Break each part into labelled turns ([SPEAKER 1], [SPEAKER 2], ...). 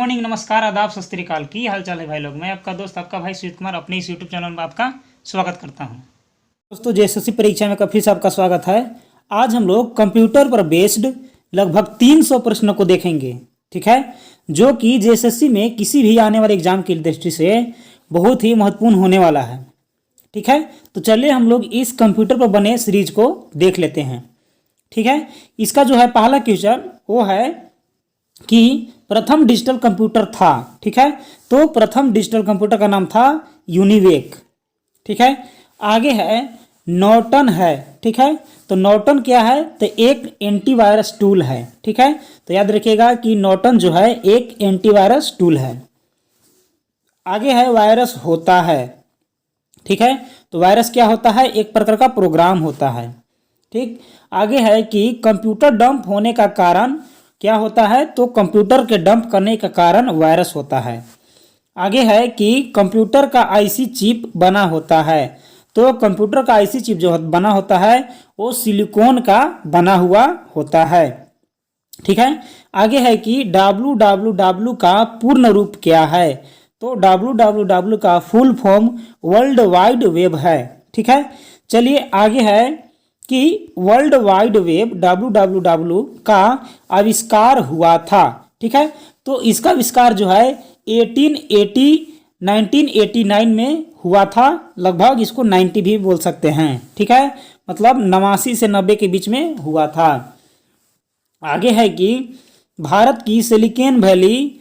[SPEAKER 1] Morning, नमस्कार, आदाब, सत श्री अकाल। की हाल चाल है भाई लोग। मैं आपका दोस्त, आपका भाई सुजीत कुमार अपने इस यूट्यूब चैनल में आपका स्वागत करता हूं। दोस्तों, जेएसएससी परीक्षा में फिर से आपका स्वागत है। आज हम लोग कंप्यूटर पर बेस्ड लगभग 300 प्रश्नों को देखेंगे, ठीक है, जो कि जेएसएससी में किसी भी आने वाले एग्जाम की दृष्टि से बहुत ही महत्वपूर्ण होने वाला है, ठीक है। तो चलिए हम लोग इस कंप्यूटर पर बने सीरीज को देख लेते हैं, ठीक है। इसका जो है पहला क्वेश्चन वो है कि प्रथम डिजिटल कंप्यूटर था, ठीक है। तो प्रथम डिजिटल कंप्यूटर का नाम था यूनिवेक, ठीक है। आगे है नॉर्टन है, ठीक है। तो नॉर्टन क्या है? तो एक एंटीवायरस टूल है, ठीक है। तो याद रखिएगा कि नॉर्टन जो है एक एंटीवायरस टूल है। आगे है वायरस होता है, ठीक है। तो वायरस क्या होता है? एक प्रकार का प्रोग्राम होता है, ठीक। आगे है कि कंप्यूटर डंप होने का कारण क्या होता है? तो कंप्यूटर के डंप करने का कारण वायरस होता है। आगे है कि कंप्यूटर का आईसी चिप बना होता है। तो कंप्यूटर का आईसी चिप जो बना होता है वो सिलिकॉन का बना हुआ होता है, ठीक है। आगे है कि www का पूर्ण रूप क्या है? तो www का full form world wide web है, ठीक है। चलिए आगे है कि वर्ल्ड वाइड वेब www का आविष्कार हुआ था, ठीक है। तो इसका आविष्कार जो है 1989 में हुआ था। लगभग इसको 90 भी बोल सकते हैं, ठीक है। मतलब 89 से 90 के बीच में हुआ था। आगे है कि भारत की सिलिकॉन वैली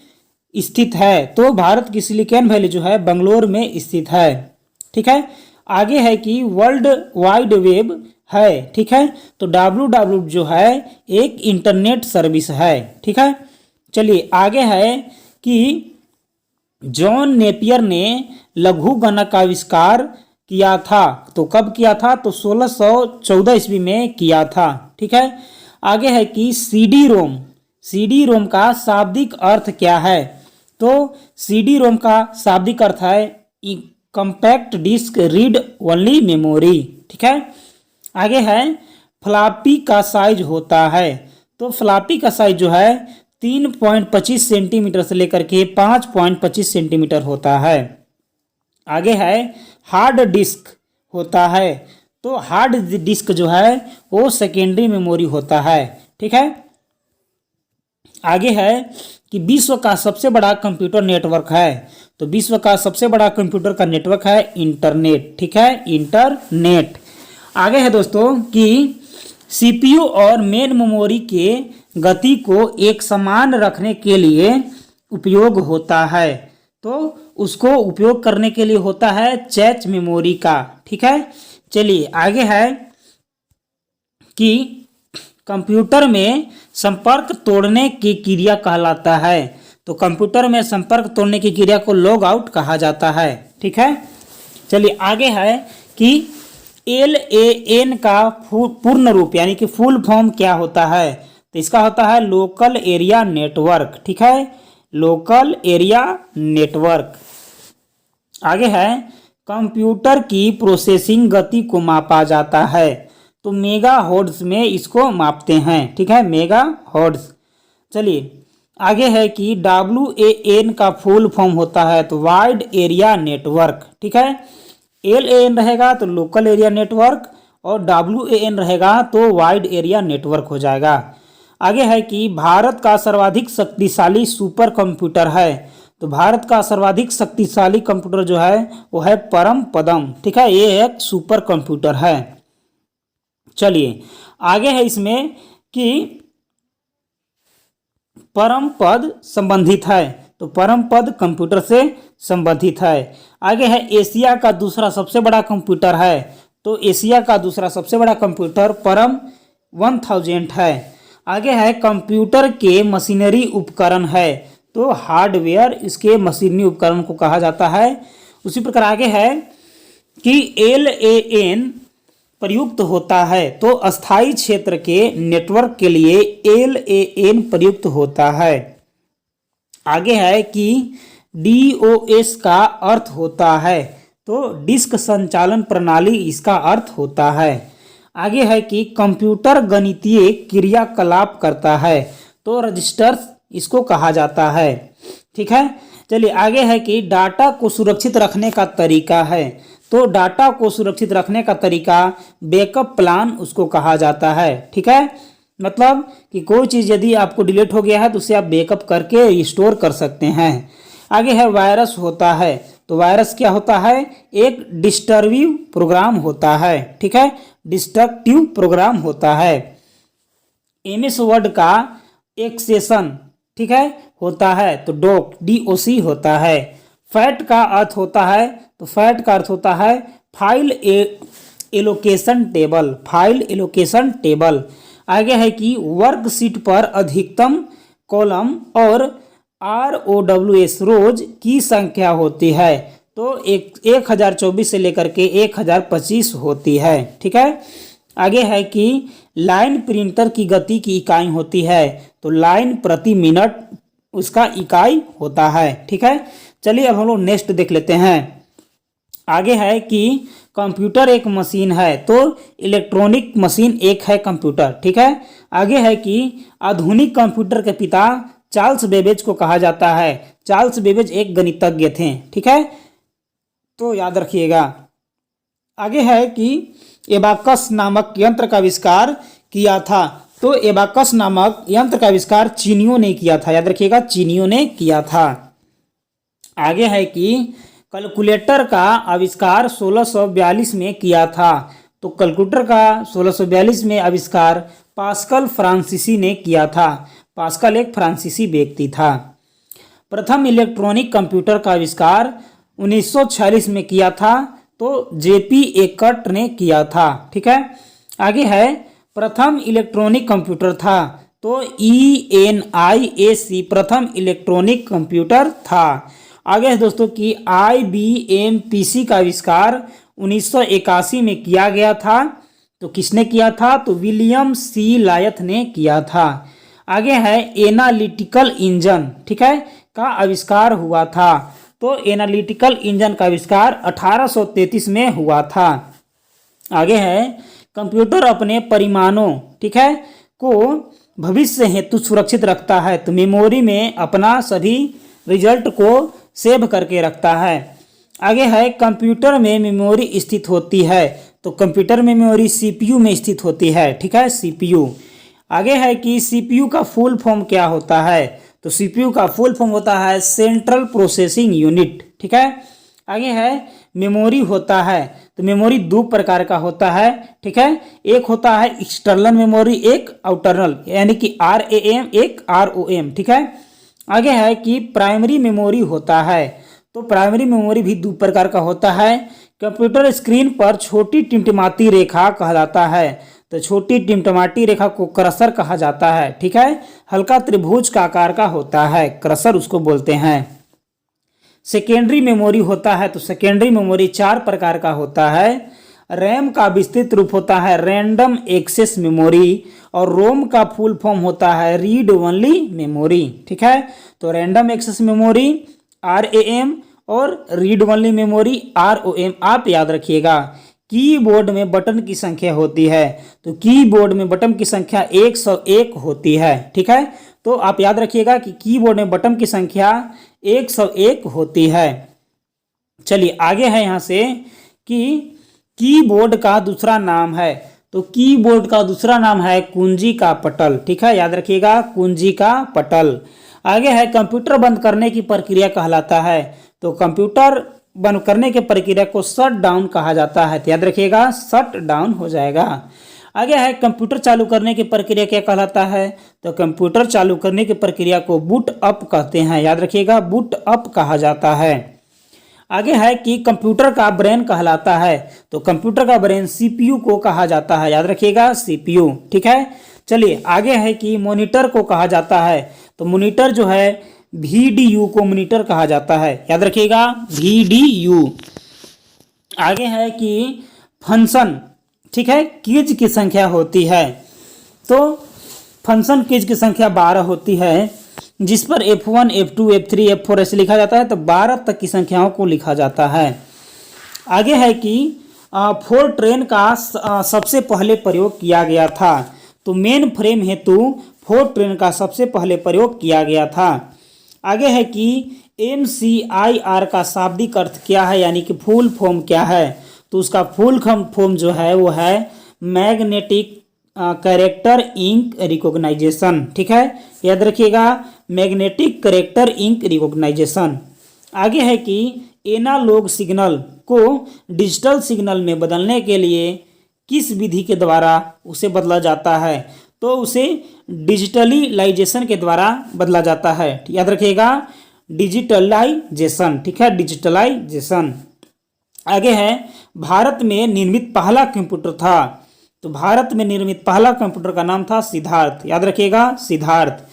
[SPEAKER 1] स्थित है। तो भारत की सिलिकॉन वैली जो है बंगलोर में स्थित है, ठीक है। आगे है कि वर्ल्ड वाइड वेब है, ठीक है। तो www जो है एक इंटरनेट सर्विस है, ठीक है। चलिए आगे है कि जॉन नेपियर ने लघु गणक का आविष्कार किया था। तो कब किया था? तो 1614 ईस्वी में किया था, ठीक है। आगे है कि सीडी रोम का शाब्दिक अर्थ क्या है? तो सीडी रोम का शाब्दिक अर्थ है compact disc read only memory, ठीक है। आगे है फ्लॉपी का साइज होता है। तो फ्लॉपी का साइज जो है 3.25 सेंटीमीटर से लेकर के 5.25 सेंटीमीटर होता है। आगे है हार्ड डिस्क होता है। तो हार्ड डिस्क जो है वो सेकेंडरी मेमोरी होता है, ठीक है। आगे है कि विश्व का सबसे बड़ा कंप्यूटर नेटवर्क है। तो विश्व का सबसे बड़ा कंप्यूटर का नेटवर्क है इंटरनेट, ठीक है, इंटरनेट। आगे है दोस्तों कि सीपीयू और मेन मेमोरी के गति को एक समान रखने के लिए उपयोग होता है। तो उसको उपयोग करने के लिए होता है कैच मेमोरी का, ठीक है। चलिए आगे है कि कंप्यूटर में संपर्क तोड़ने की क्रिया कहलाता है। तो कंप्यूटर में संपर्क तोड़ने की क्रिया को लॉग आउट कहा जाता है, ठीक है। चलिए आगे है कि LAN का पूर्ण रूप यानी कि फुल फॉर्म क्या होता है? तो इसका होता है लोकल एरिया नेटवर्क, ठीक है, लोकल एरिया नेटवर्क। आगे है कंप्यूटर की प्रोसेसिंग गति को मापा जाता है। तो मेगा हर्ट्ज में इसको मापते हैं, ठीक है, मेगा हर्ट्ज। चलिए आगे है कि WAN का फुल फॉर्म होता है तो वाइड एरिया नेटवर्क, ठीक है। LAN रहेगा तो लोकल एरिया नेटवर्क और WAN रहेगा तो वाइड एरिया नेटवर्क हो जाएगा। आगे है कि भारत का सर्वाधिक शक्तिशाली सुपर कंप्यूटर है। तो भारत का सर्वाधिक शक्तिशाली कंप्यूटर जो है वो है परम पदम, ठीक है, ये एक सुपर कंप्यूटर है। चलिए आगे है इसमें कि परम पद संबंधित है। तो परम पद कंप्यूटर से संबंधित है। आगे है एशिया का दूसरा सबसे बड़ा कंप्यूटर है। तो एशिया का दूसरा सबसे बड़ा कंप्यूटर परम 1000 है। आगे है कंप्यूटर के मशीनरी उपकरण है। तो हार्डवेयर इसके मशीनरी उपकरण को कहा जाता है। उसी प्रकार आगे है कि LAN प्रयुक्त होता है। तो अस्थायी क्षेत्र के नेटवर्क के लिए LAN प्रयुक्त होता है। आगे है कि DOS का अर्थ होता है। तो डिस्क संचालन प्रणाली इसका अर्थ होता है। आगे है कि कंप्यूटर गणितीय क्रियाकलाप करता है। तो रजिस्टर्स इसको कहा जाता है। ठीक है। चलिए आगे है कि डाटा को सुरक्षित रखने का तरीका है। तो डाटा को सुरक्षित रखने का तरीका बैकअप प्लान उसको कहा जाता है। ठीक है, मतलब कि कोई चीज़ यदि आपको डिलीट हो गया है तो उसे आप बैकअप करके रिस्टोर कर सकते हैं। आगे है वायरस होता है। तो वायरस क्या होता है? एक डिस्ट्रक्टिव प्रोग्राम होता है। ठीक है, डिस्ट्रक्टिव प्रोग्राम होता है। एमएस वर्ड का एक्सेशन, ठीक है, होता है तो DOC होता है। फैट का अर्थ होता है, तो फैट का अर्थ होता है file allocation table, file allocation table. आगे है कि वर्कशीट पर अधिकतम कॉलम और ROWS रोज की संख्या होती है। तो 1024 से लेकर के 1025 होती है। ठीक है, आगे है कि लाइन प्रिंटर की गति की इकाई होती है। तो लाइन प्रति मिनट उसका इकाई होता है। ठीक है, चलिए अब हम लोग नेक्स्ट देख लेते हैं। आगे है कि कंप्यूटर एक मशीन है। तो इलेक्ट्रॉनिक मशीन एक है कंप्यूटर। ठीक है, आगे है कि आधुनिक कंप्यूटर के पिता चार्ल्स बेबेज को कहा जाता है। चार्ल्स बेबेज एक गणितज्ञ थे। ठीक है, तो याद रखिएगा। आगे है कि एबाकस नामक यंत्र का आविष्कार किया था। तो एबाकस नामक यंत्र का आविष्कार चीनियों ने किया था। याद रखिएगा, चीनियों ने किया था। आगे है कि कैलकुलेटर का आविष्कार 1642 में किया था। तो कैलकुलेटर का 1642 में आविष्कार पास्कल फ्रांसीसी ने किया था। पास्कल एक फ्रांसीसी व्यक्ति था। प्रथम इलेक्ट्रॉनिक कंप्यूटर का आविष्कार 1946 में किया था। तो JP एकर्ट ने किया था। ठीक है, आगे है प्रथम इलेक्ट्रॉनिक कंप्यूटर था। तो ENIAC प्रथम इलेक्ट्रॉनिक कंप्यूटर था। आगे है दोस्तों कि IBM PC का आविष्कार 1981 में किया गया था। तो किसने किया था? तो विलियम C लायथ ने किया था। आगे है एनालिटिकल इंजन, ठीक है, का आविष्कार हुआ था। तो एनालिटिकल इंजन का आविष्कार 1833 में हुआ था। आगे है कंप्यूटर अपने परिमाणों, ठीक है, को भविष्य हेतु सुरक्षित रखता है। तो मेमोरी में अपना सभी रिजल्ट को सेव करके रखता है। आगे है कंप्यूटर में मेमोरी स्थित होती है। तो कंप्यूटर में मेमोरी CPU में स्थित होती है। ठीक है, CPU। आगे है कि CPU का फुल फॉर्म क्या होता है? तो CPU का फुल फॉर्म होता है सेंट्रल प्रोसेसिंग यूनिट। ठीक है, आगे है मेमोरी होता है। तो मेमोरी दो प्रकार का होता है। ठीक है, एक होता है एक्सटर्नल मेमोरी, एक आउटरनल, यानी कि RAM, एक ROM। ठीक है, आगे है कि प्राइमरी मेमोरी होता है। तो प्राइमरी मेमोरी भी दो प्रकार का होता है। कंप्यूटर स्क्रीन पर छोटी टिमटिमाती रेखा कहलाता है। तो छोटी टिमटिमाती रेखा को क्रसर कहा जाता है। ठीक है, हल्का त्रिभुज का आकार का होता है, क्रसर उसको बोलते हैं। सेकेंडरी मेमोरी होता है। तो सेकेंडरी मेमोरी चार प्रकार का होता है। रैम का विस्तृत रूप होता है रैंडम एक्सेस मेमोरी, और रोम का फुल फॉर्म होता है रीड ओनली मेमोरी। ठीक है, तो रैंडम एक्सेस मेमोरी RAM और रीड ओनली मेमोरी ROM। आप याद रखिएगा, कीबोर्ड में बटन की संख्या होती है। तो कीबोर्ड में बटन की संख्या 101 होती है। ठीक है, तो आप याद रखिएगा कि कीबोर्ड में बटन की संख्या 101 होती है। चलिए आगे है यहाँ से कि कीबोर्ड का दूसरा नाम है। तो कीबोर्ड का दूसरा नाम है कुंजी का पटल। ठीक है, याद रखिएगा, कुंजी का पटल। आगे है कंप्यूटर बंद करने की प्रक्रिया कहलाता है। तो कंप्यूटर बंद करने की प्रक्रिया को शट डाउन कहा जाता है। तो याद रखिएगा, शट डाउन हो जाएगा। आगे है कंप्यूटर चालू करने की प्रक्रिया क्या कहलाता है? तो कंप्यूटर चालू करने की प्रक्रिया को बूट अप कहते हैं। याद रखिएगा, बूट अप कहा जाता है। आगे है कि कंप्यूटर का ब्रेन कहलाता है। तो कंप्यूटर का ब्रेन CPU को कहा जाता है। याद रखिएगा, CPU। ठीक है, चलिए आगे है कि मॉनिटर को कहा जाता है। तो मॉनिटर जो है VDU को मॉनिटर कहा जाता है। याद रखिएगा, VDU। आगे है कि फंक्शन, ठीक है, कीज की संख्या होती है। तो फंक्शन कीज की संख्या 12 होती है, जिस पर F1, F2, F3, F4 ऐसे लिखा जाता है। तो 12 तक की संख्याओं को लिखा जाता है। आगे है कि फोरट्रेन का सबसे पहले प्रयोग किया गया था। तो मेन फ्रेम हेतु फोरट्रेन का सबसे पहले प्रयोग किया गया था। आगे है कि MCIR का शाब्दिक अर्थ क्या है, यानी कि फुल फॉर्म क्या है। तो उसका फुल फॉर्म जो है वो है मैग्नेटिक कैरेक्टर इंक रिकॉग्नाइजेशन। ठीक है, याद रखिएगा, मैग्नेटिक कैरेक्टर इंक रिकॉग्नाइजेशन। आगे है कि एनालॉग सिग्नल को डिजिटल सिग्नल में बदलने के लिए किस विधि के द्वारा उसे बदला जाता है। तो उसे डिजिटलाइजेशन के द्वारा बदला जाता है। याद रखिएगा, डिजिटलाइजेशन। ठीक है, डिजिटलाइजेशन। आगे है, भारत में निर्मित पहला कंप्यूटर था। तो भारत में निर्मित पहला कंप्यूटर का नाम था सिद्धार्थ। याद रखिएगा, सिद्धार्थ।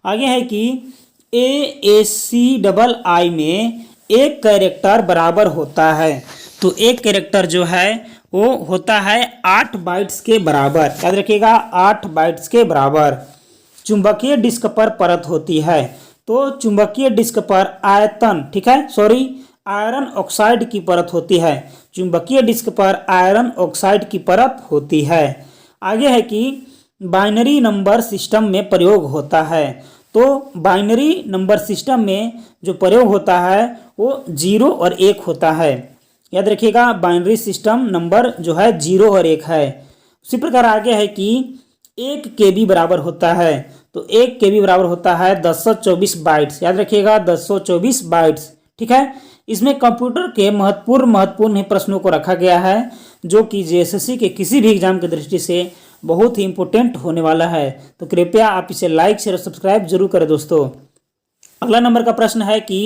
[SPEAKER 1] आगे है कि ASCII में एक कैरेक्टर बराबर होता है। तो एक कैरेक्टर जो है वो होता है 8 बाइट्स के बराबर। याद रखिएगा, 8 बाइट्स के बराबर। चुंबकीय डिस्क पर परत होती है। तो चुंबकीय डिस्क पर आयरन ऑक्साइड की परत होती है। चुंबकीय डिस्क पर आयरन ऑक्साइड की परत होती है। आगे है कि बाइनरी नंबर सिस्टम में प्रयोग होता है। तो बाइनरी नंबर सिस्टम में जो प्रयोग होता है वो 0 और 1 होता है। याद रखिएगा, बाइनरी सिस्टम नंबर जो है 0 और 1 है। उसी प्रकार आगे है कि 1 KB बराबर होता है। तो 1 KB बराबर होता है 1024 बाइट्स। याद रखिएगा, 1024 बाइट्स। ठीक है, इसमें कंप्यूटर के महत्वपूर्ण प्रश्नों को रखा गया है, जो कि JSSC के किसी भी एग्जाम की दृष्टि से बहुत ही इंपॉर्टेंट होने वाला है। तो कृपया आप इसे लाइक शेयर और सब्सक्राइब जरूर करें दोस्तों। अगला नंबर का प्रश्न है कि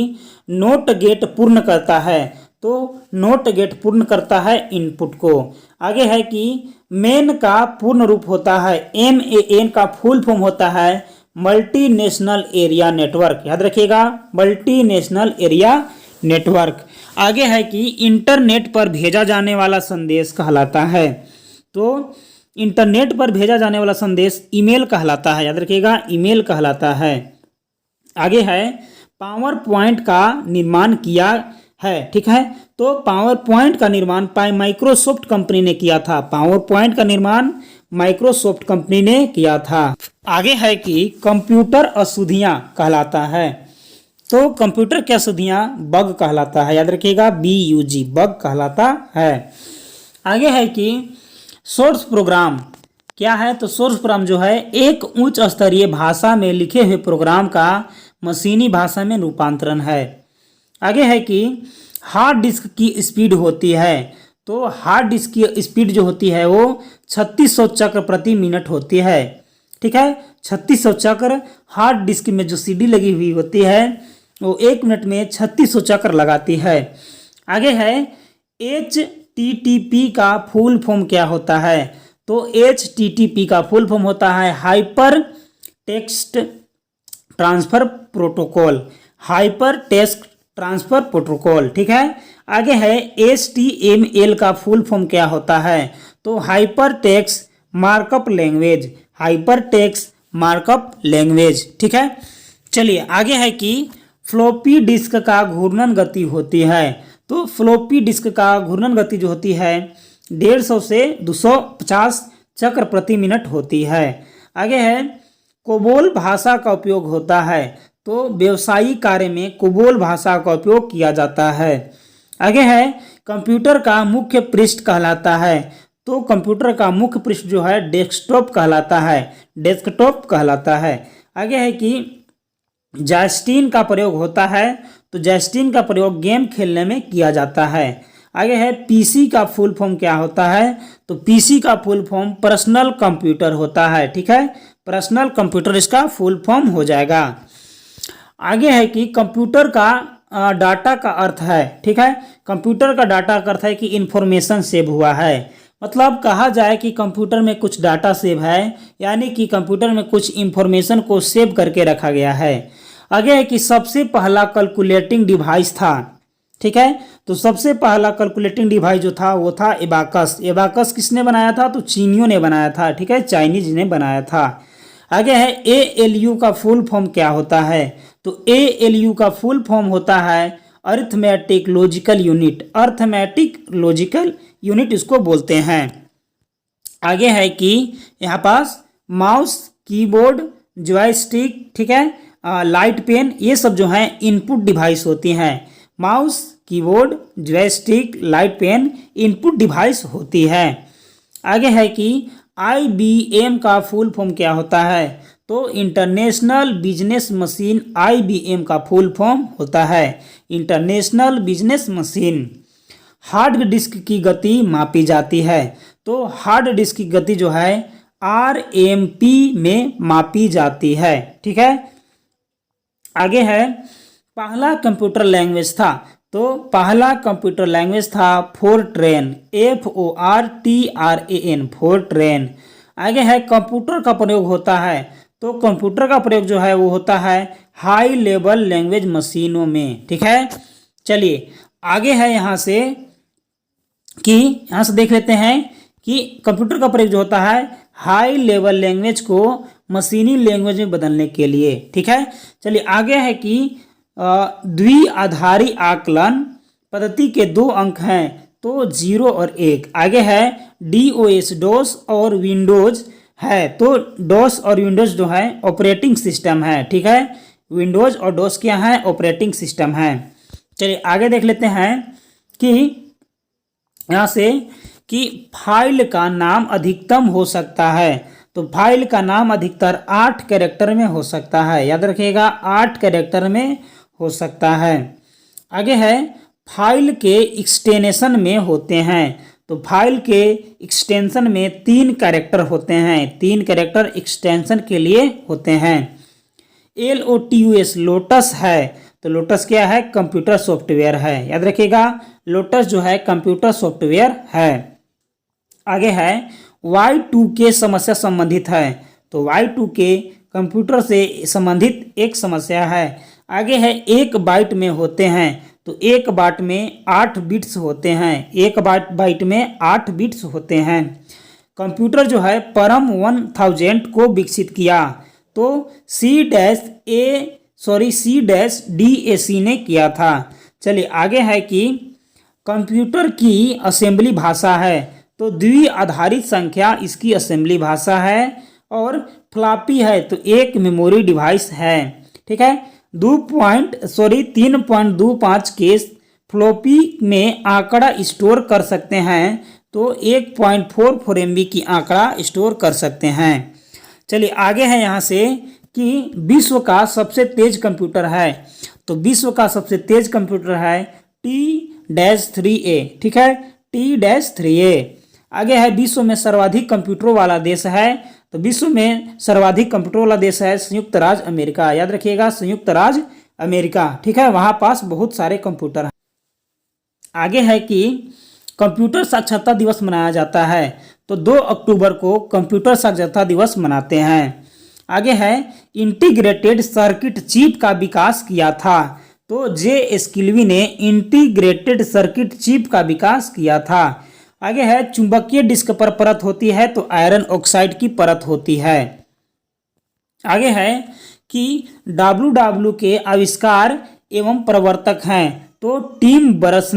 [SPEAKER 1] नोट गेट पूर्ण करता है। तो नोट गेट पूर्ण करता है इनपुट को। आगे है कि मेन का पूर्ण रूप होता है, MAN का फुल फॉर्म होता है मल्टीनेशनल एरिया नेटवर्क। याद रखिएगा, मल्टीनेशनल एरिया नेटवर्क। आगे है कि इंटरनेट पर भेजा जाने वाला संदेश कहलाता है। तो इंटरनेट पर भेजा जाने वाला संदेश ईमेल कहलाता है। याद रखिएगा, ईमेल कहलाता है। आगे है, पावर पॉइंट का निर्माण किया है। ठीक है, तो पावर पॉइंट का निर्माण माइक्रोसॉफ्ट कंपनी ने किया था। पावर पॉइंट का निर्माण माइक्रोसॉफ्ट कंपनी ने किया था। आगे है कि कंप्यूटर अशुद्धियां कहलाता है। तो कंप्यूटर की अशुद्धियां बग कहलाता है। याद रखिएगा, BUG, बग कहलाता है। आगे है कि सोर्स प्रोग्राम क्या है। तो सोर्स प्रोग्राम जो है एक उच्च स्तरीय भाषा में लिखे हुए प्रोग्राम का मशीनी भाषा में रूपांतरण है। आगे है कि हार्ड डिस्क की स्पीड होती है। तो हार्ड डिस्क की स्पीड जो होती है वो 3600 चक्र प्रति मिनट होती है। ठीक है, 3600 चक्र हार्ड डिस्क में जो CD लगी हुई होती है वो 1 मिनट में 3600 चक्र लगाती है। आगे है, HTTP का फुल फॉर्म क्या होता है। तो HTTP का फुल फॉर्म होता है hyper text transfer protocol. Hyper text transfer protocol. ठीक है, आगे है HTML का फुल फॉर्म क्या होता है। तो hyper text markup language. Hyper text markup language. ठीक है, चलिए आगे है कि फ्लॉपी डिस्क का घूर्णन गति होती है। तो फ्लॉपी डिस्क का घूर्णन गति जो होती है 150 से 250 चक्र प्रति मिनट होती है। आगे है, कोबोल भाषा का उपयोग होता है। तो व्यवसायिक कार्य में कोबोल भाषा का उपयोग किया जाता है। आगे है, कंप्यूटर का मुख्य पृष्ठ कहलाता है। तो कंप्यूटर का मुख्य पृष्ठ जो है डेस्कटॉप कहलाता है। डेस्कटॉप कहलाता है। आगे है कि जॉयस्टिक का प्रयोग होता है। तो जॉयस्टिक का प्रयोग गेम खेलने में किया जाता है। आगे है, PC का फुल फॉर्म क्या होता है। तो PC का फुल फॉर्म पर्सनल कंप्यूटर होता है। ठीक है, पर्सनल कंप्यूटर इसका फुल फॉर्म हो जाएगा। आगे है कि कंप्यूटर का डाटा का अर्थ है। ठीक है, कंप्यूटर का डाटा का अर्थ है कि इंफॉर्मेशन सेव हुआ है। मतलब कहा जाए कि कंप्यूटर में कुछ डाटा सेव है, यानी कि कंप्यूटर में कुछ इंफॉर्मेशन को सेव करके रखा गया है। आगे है कि सबसे पहला कैलकुलेटिंग डिवाइस था। ठीक है, तो सबसे पहला कैलकुलेटिंग डिवाइस जो था वो था एबाकस। एबाकस किसने बनाया था। तो चीनियों ने बनाया था। ठीक है, चाइनीज ने बनाया था। आगे है, ALU का फुल फॉर्म क्या होता है। तो ALU का फुल फॉर्म होता है arithmetic logical unit. Arithmetic logical unit इसको बोलते हैं। आगे है कि यहाँ पास माउस, कीबोर्ड, जॉयस्टिक, ठीक है, लाइट पेन, ये सब जो हैं इनपुट डिवाइस होती हैं। Mouse, keyboard, joystick, light pen input device होती है। आगे है कि IBM का फुल फॉर्म क्या होता है? तो इंटरनेशनल बिजनेस मशीन IBM का फुल फॉर्म होता है international business machine. Hard disk की गति मापी जाती है, तो हार्ड डिस्क की गति जो है RMP में मापी जाती है। ठीक है। आगे है पहला कंप्यूटर लैंग्वेज था, तो पहला कंप्यूटर लैंग्वेज था फोरट्रेन, FORTRAN, फोरट्रेन। आगे है कंप्यूटर का प्रयोग होता है, तो कंप्यूटर का प्रयोग जो है वो होता है हाई लेवल लैंग्वेज मशीनों में। ठीक है। चलिए आगे है यहाँ से देख लेते हैं कि कंप्यूटर का प्रयोग जो होता है हाई लेवल लैंग्वेज को मशीनी लैंग्वेज में बदलने के लिए। ठीक है। चलिए आगे है कि द्विआधारी आकलन पद्धति के 2 अंक हैं, तो 0 और 1। आगे है DOS, डोस और विंडोज है, तो डोस और विंडोज जो है ऑपरेटिंग सिस्टम है। ठीक है। विंडोज और डोस क्या है? ऑपरेटिंग सिस्टम है। चलिए आगे देख लेते हैं कि यहाँ से कि फाइल का नाम अधिकतम हो सकता है, तो फाइल का नाम अधिकतर 8 कैरेक्टर में हो सकता है। याद रखिएगा 8 कैरेक्टर में हो सकता है। आगे है फाइल के एक्सटेंशन में होते हैं, तो फाइल के एक्सटेंशन में 3 कैरेक्टर होते हैं, 3 कैरेक्टर एक्सटेंशन के लिए होते हैं। LOTUS लोटस है, तो लोटस क्या है? कंप्यूटर सॉफ्टवेयर है। याद रखिएगा लोटस जो है कंप्यूटर सॉफ्टवेयर है। आगे है Y2K समस्या संबंधित है, तो Y2K कंप्यूटर से संबंधित एक समस्या है। आगे है 1 बाइट में होते हैं, तो 1 बाइट में 8 बिट्स होते हैं, 1 बाइट में 8 बिट्स होते हैं। कंप्यूटर जो है परम 1000 को विकसित किया, तो C-DAC ने किया था। चलिए आगे है कि कंप्यूटर की असेंबली भाषा है, तो द्विआधारित संख्या इसकी असेंबली भाषा है, और फ्लॉपी है तो एक मेमोरी डिवाइस है। ठीक है। 3.25 के फ्लॉपी में आंकड़ा स्टोर कर सकते हैं, तो 1.44 MB की आंकड़ा स्टोर कर सकते हैं। चलिए आगे है यहाँ से कि विश्व का सबसे तेज कंप्यूटर है, तो विश्व का सबसे तेज कंप्यूटर है T-3A। ठीक है, T-3A। आगे है विश्व में सर्वाधिक कंप्यूटरों वाला देश है, तो विश्व में सर्वाधिक कंप्यूटर वाला देश है संयुक्त राज्य अमेरिका। याद रखिएगा संयुक्त राज्य अमेरिका। ठीक है, वहाँ पास बहुत सारे कंप्यूटर हैं। आगे है कि कंप्यूटर साक्षरता दिवस मनाया जाता है, तो 2 अक्टूबर को कंप्यूटर साक्षरता दिवस मनाते हैं। आगे है इंटीग्रेटेड सर्किट चिप का विकास किया था, तो जे स्किलवी ने इंटीग्रेटेड सर्किट चिप का विकास किया था। आगे है चुंबकीय डिस्क पर परत होती है, तो आयरन ऑक्साइड की परत होती है। आगे है कि WW के आविष्कार एवं प्रवर्तक हैं, तो टिम बर्नर्स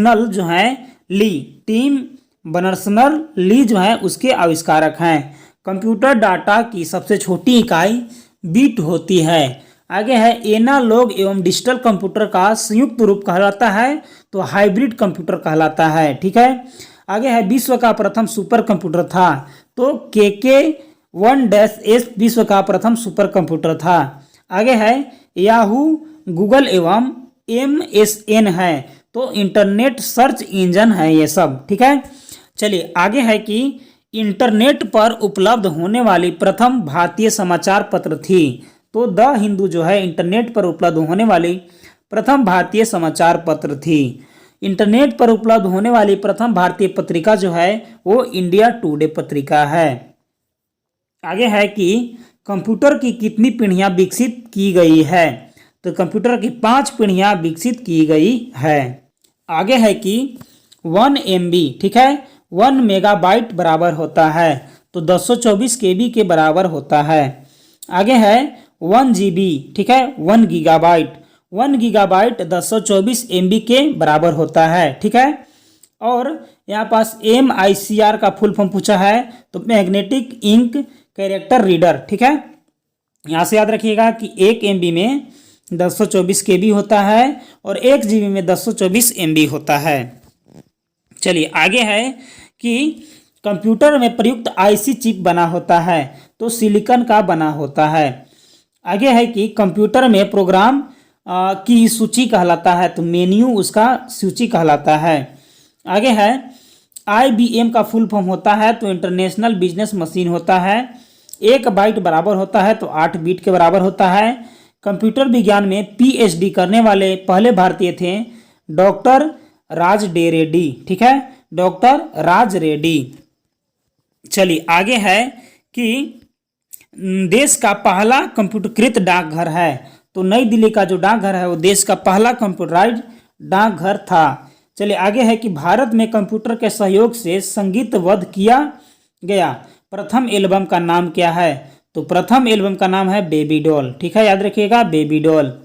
[SPEAKER 1] ली जो है उसके आविष्कारक हैं। कंप्यूटर डाटा की सबसे छोटी इकाई बिट होती है। आगे है एनालॉग एवं डिजिटल कंप्यूटर का संयुक्त रूप कहलाता है, तो हाइब्रिड कंप्यूटर कहलाता है। ठीक है। आगे है विश्व का प्रथम सुपर कंप्यूटर था, तो KK-1-S विश्व का प्रथम सुपर कंप्यूटर था। आगे है याहू, गूगल एवं MSN है, तो इंटरनेट सर्च इंजन है ये सब। ठीक है। चलिए आगे है कि इंटरनेट पर उपलब्ध होने वाली प्रथम भारतीय समाचार पत्र थी, तो द हिंदू जो है इंटरनेट पर उपलब्ध होने वाली प्रथम भारतीय समाचार पत्र थी। इंटरनेट पर उपलब्ध होने वाली प्रथम भारतीय पत्रिका जो है वो इंडिया टुडे पत्रिका है। आगे है कि कंप्यूटर की कितनी पीढ़ियां विकसित की गई है, तो कंप्यूटर की 5 पीढ़ियां विकसित की गई है। आगे है कि 1 MB, ठीक है, 1 मेगाबाइट बराबर होता है, तो 224 KB के बराबर होता है। आगे है 1 GB, ठीक है, 1 गीगाबाइट 224 MB के बराबर होता है। ठीक है। और यहाँ पास MICR का फुल फॉर्म पूछा है, तो मैग्नेटिक इंक कैरेक्टर रीडर। ठीक है। यहाँ से याद रखिएगा कि 1 MB में 1024 KB होता है और 1 GB में 1024 MB होता है। चलिए आगे है कि कंप्यूटर में प्रयुक्त IC चिप बना होता है तो सिलिकॉन का बना होता है। आगे है कि कंप्यूटर में प्रोग्राम की सूची कहलाता है तो मेन्यू उसका सूची कहलाता है। आगे है IBM का फुल फॉर्म होता है तो इंटरनेशनल बिजनेस मशीन होता है। 1 बाइट बराबर होता है तो 8 बिट के बराबर होता है। कंप्यूटर विज्ञान में PhD करने वाले पहले भारतीय थे डॉक्टर राज डे रेड्डी। ठीक है, डॉक्टर राज रेड्डी। चलिए आगे है कि देश का पहला कंप्यूटरीकृत डाकघर है तो नई दिल्ली का जो डाकघर है वो देश का पहला कंप्यूटराइज्ड डाकघर था। चलिए आगे है कि भारत में कंप्यूटर के सहयोग से संगीतबद्ध किया गया प्रथम एल्बम का नाम क्या है तो प्रथम एल्बम का नाम है बेबी डॉल। ठीक है, याद रखिएगा बेबी डॉल।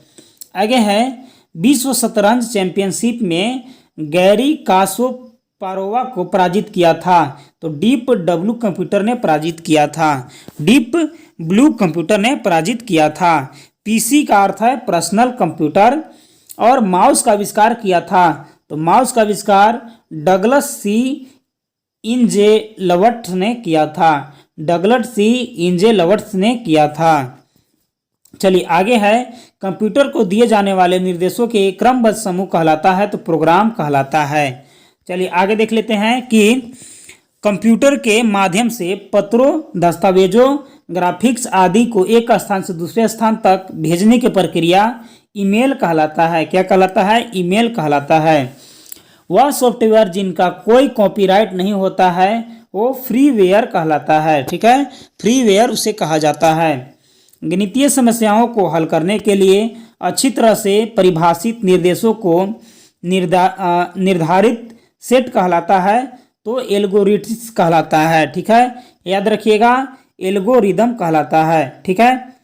[SPEAKER 1] आगे है विश्व शतरंज चैंपियनशिप में गैरी कास्पारोवा को पराजित किया था तो डीप ब्लू कंप्यूटर ने पराजित किया था। डीप ब्लू कंप्यूटर ने पराजित किया था। PC का अर्थ है पर्सनल कंप्यूटर और माउस का आविष्कार किया था तो माउस का आविष्कार डगलस C इंजेलवर्थ ने किया था। डगलस C इंजेलवर्थ ने किया था। चलिए आगे है कंप्यूटर को दिए जाने वाले निर्देशों के क्रमबद्ध समूह कहलाता है तो प्रोग्राम कहलाता है। चलिए आगे देख लेते हैं कि कंप्यूटर के माध्यम से पत्रों, दस्तावेजों, ग्राफिक्स आदि को एक स्थान से दूसरे स्थान तक भेजने की प्रक्रिया ईमेल कहलाता है। क्या कहलाता है? ईमेल कहलाता है। वह सॉफ्टवेयर जिनका कोई कॉपीराइट नहीं होता है वो फ्रीवेयर कहलाता है। ठीक है, फ्रीवेयर उसे कहा जाता है। गणितीय समस्याओं को हल करने के लिए अच्छी तरह से परिभाषित निर्देशों को निर्धारित सेट कहलाता है तो एल्गोरिथ्म कहलाता है। ठीक है, याद रखिएगा एल्गोरिदम कहलाता है। ठीक है,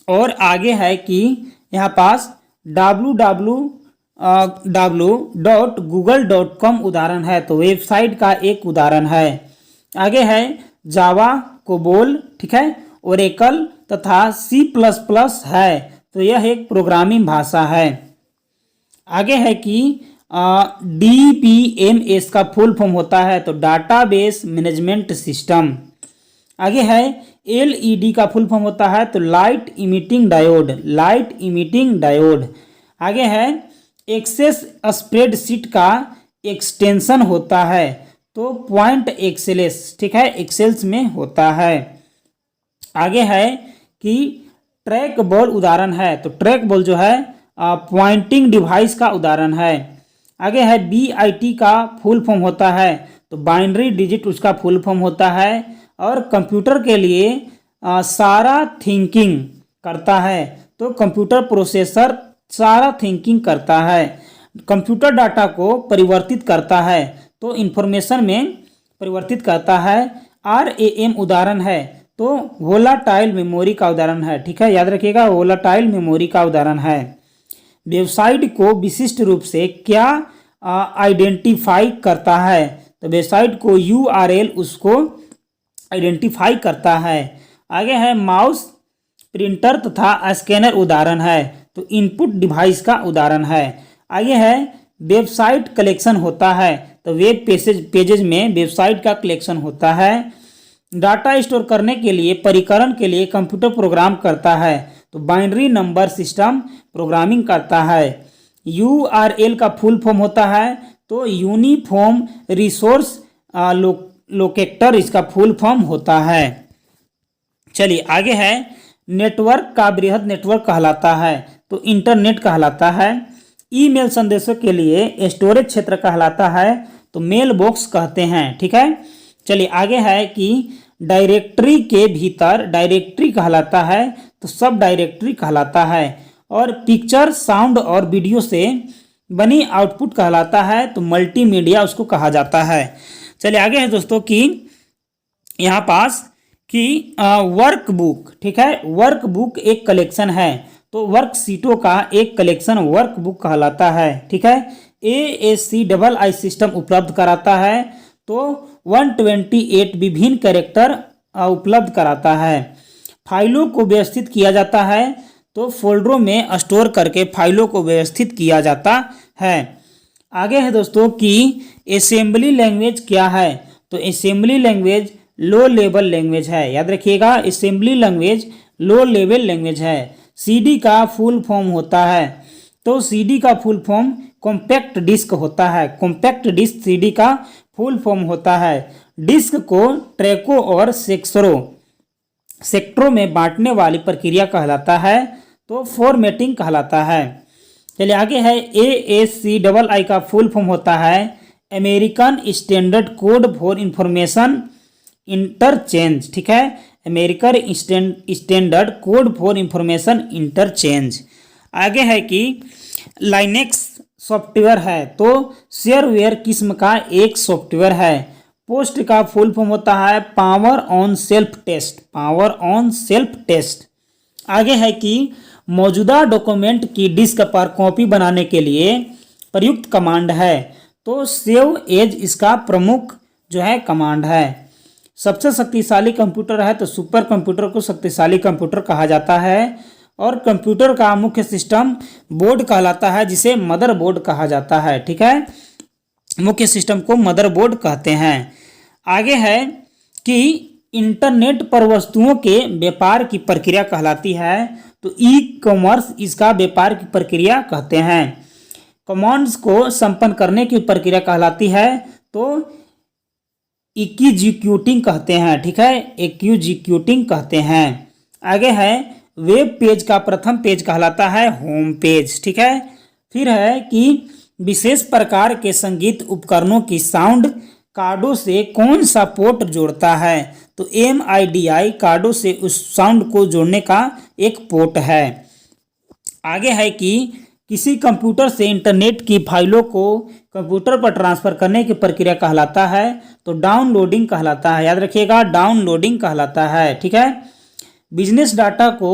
[SPEAKER 1] और आगे है कि यहाँ पास www.google.com उदाहरण है तो वेबसाइट का एक उदाहरण है। आगे है जावा, कोबोल, ठीक है, ओरेकल तथा C++ है तो यह एक प्रोग्रामिंग भाषा है। आगे है कि DBMS का फुल फॉर्म होता है तो डाटाबेस मैनेजमेंट सिस्टम। आगे है LED का फुल फॉर्म होता है तो light emitting diode, light emitting diode. आगे है एक्सेस स्प्रेडशीट का एक्सटेंशन होता है तो पॉइंट एक्सेल्स। ठीक है, एक्सेल्स में होता है। आगे है कि ट्रैक बॉल उदाहरण है तो ट्रैक बॉल जो है पॉइंटिंग डिवाइस का उदाहरण है। आगे है BIT का फुल फॉर्म होता है तो बाइनरी डिजिट उसका फुल फॉर्म होता है और कंप्यूटर के लिए सारा थिंकिंग करता है तो कंप्यूटर प्रोसेसर सारा थिंकिंग करता है। कंप्यूटर डाटा को परिवर्तित करता है तो इंफॉर्मेशन में परिवर्तित करता है। RAM उदाहरण है तो वोलाटाइल मेमोरी का उदाहरण है। ठीक है, याद रखिएगा वोलाटाइल मेमोरी का उदाहरण है। वेबसाइट को विशिष्ट रूप से क्या आइडेंटिफाई करता है तो वेबसाइट को URL उसको आइडेंटिफाई करता है। आगे है माउस, प्रिंटर तथा स्कैनर उदाहरण है तो इनपुट डिवाइस का उदाहरण है। आगे है वेबसाइट कलेक्शन होता है तो वेब पेजेज में वेबसाइट का कलेक्शन होता है। डाटा स्टोर करने के लिए परिकरण के लिए कंप्यूटर प्रोग्राम करता है तो बाइनरी नंबर सिस्टम प्रोग्रामिंग करता है। URL का फुल फॉर्म होता है तो यूनिफॉर्म रिसोर्स लोकेटर इसका फुल फॉर्म होता है। चलिए आगे है नेटवर्क का बृहद नेटवर्क कहलाता है तो इंटरनेट कहलाता है। ईमेल संदेशों के लिए स्टोरेज क्षेत्र कहलाता है तो मेल बॉक्स कहते हैं। ठीक है, चलिए आगे है कि डायरेक्टरी के भीतर डायरेक्टरी कहलाता है तो सब डायरेक्टरी कहलाता है और पिक्चर, साउंड और वीडियो से बनी आउटपुट कहलाता है तो मल्टीमीडिया उसको कहा जाता है। चलिए आगे है दोस्तों कि यहाँ पास कि वर्कबुक। ठीक है, वर्कबुक एक कलेक्शन है तो वर्कशीटों का एक कलेक्शन वर्कबुक कहलाता है। ठीक है, ASCII सिस्टम उपलब्ध कराता है तो 128 विभिन्न कैरेक्टर उपलब्ध कराता है। फाइलों को व्यवस्थित किया जाता है, तो फोल्डरों में स्टोर करके फाइलों को व्यवस्थित किया जाता है। आगे है दोस्तों कि असेंबली लैंग्वेज क्या है, तो assembly language low level language है। याद रखिएगा, assembly language low level language है। सीडी का फुल फॉर्म होता है, तो सीडी का फुल फॉर्म कॉम्पैक्ट डिस्क होता है। कॉम्पैक्ट डिस्क सीडी का फुल फॉर्म होता है। डिस्क को ट्रैकों और सेक्टरों में बांटने वाली प्रक्रिया कहलाता है, तो फॉर्मेटिंग कहलाता है। चलिए आगे है, ASCII का फुल फॉर्म होता है American standard code for information interchange. ठीक है, American standard code for information interchange. आगे है कि लाइनेक्स सॉफ्टवेयर है, तो शेयरवेयर किस्म का एक सॉफ्टवेयर है। पोस्ट का फुल फॉर्म होता है power on self test. Power on self test. आगे है कि मौजूदा डॉक्यूमेंट की डिस्क पर कॉपी बनाने के लिए प्रयुक्त कमांड है, तो सेव एज इसका प्रमुख जो है कमांड है। सबसे शक्तिशाली कंप्यूटर है, तो सुपर कंप्यूटर को शक्तिशाली कंप्यूटर कहा जाता है। और कंप्यूटर का मुख्य सिस्टम बोर्ड कहलाता है, जिसे मदरबोर्ड कहा जाता है। ठीक है, मुख्य सिस्टम को मदरबोर्ड कहते हैं। आगे है कि इंटरनेट पर वस्तुओं के व्यापार की प्रक्रिया कहलाती है, तो ई कॉमर्स इसका व्यापार की प्रक्रिया कहते हैं। कमांड्स को संपन्न करने की प्रक्रिया कहलाती है, तो एग्जीक्यूटिंग कहते हैं। ठीक है, एग्जीक्यूटिंग कहते हैं। आगे है वेब पेज का प्रथम पेज कहलाता है होम पेज। ठीक है, फिर है कि विशेष प्रकार के संगीत उपकरणों की साउंड कार्डों से कौन सा पोर्ट जोड़ता है, तो MIDI कार्डों से उस साउंड को जोड़ने का एक पोर्ट है। आगे है कि किसी कंप्यूटर से इंटरनेट की फाइलों को कंप्यूटर पर ट्रांसफर करने की प्रक्रिया कहलाता है, तो डाउनलोडिंग कहलाता है। याद रखिएगा, डाउनलोडिंग कहलाता है। ठीक है, बिजनेस डाटा को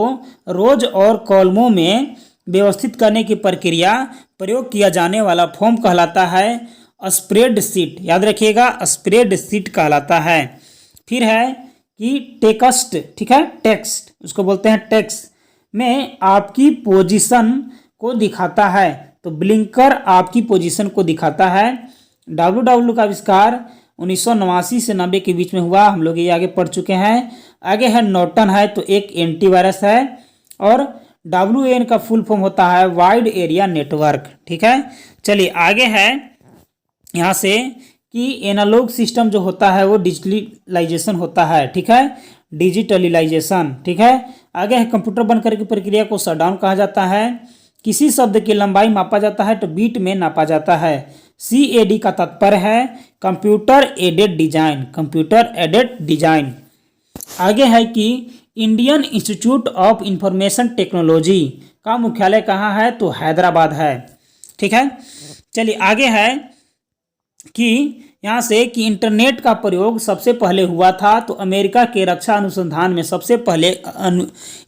[SPEAKER 1] रोज और कॉलमों में व्यवस्थित करने की प्रक्रिया प्रयोग किया जाने वाला फॉर्म कहलाता है स्प्रेडशीट। याद रखिएगा, स्प्रेडशीट कहलाता है। फिर है कि टेक्स्ट। ठीक है, टेक्स्ट उसको बोलते हैं टेक्स्ट में आपकी पोजीशन को दिखाता है, तो ब्लिंकर आपकी पोजीशन को दिखाता है। WW का आविष्कार 1989 से 90 के बीच में हुआ, हम लोग ये आगे पढ़ चुके हैं। आगे है नॉर्टन है, तो एक एंटीवायरस है। और WAN का फुल फॉर्म होता है वाइड एरिया नेटवर्क। ठीक है, चलिए आगे है यहाँ से कि एनालॉग सिस्टम जो होता है वो डिजिटलाइजेशन होता है। ठीक है, डिजिटलाइजेशन। ठीक है, आगे है कंप्यूटर बनकर की प्रक्रिया को शटडाउन कहा जाता है। किसी शब्द की लंबाई मापा जाता है, तो बीट में नापा जाता है। CAD का तात्पर्य है computer aided design. Computer aided design. आगे है कि Indian institute of information technology का मुख्यालय कहाँ है, तो हैदराबाद है। ठीक है, चलिए आगे है कि यहाँ से कि इंटरनेट का प्रयोग सबसे पहले हुआ था, तो अमेरिका के रक्षा अनुसंधान में सबसे पहले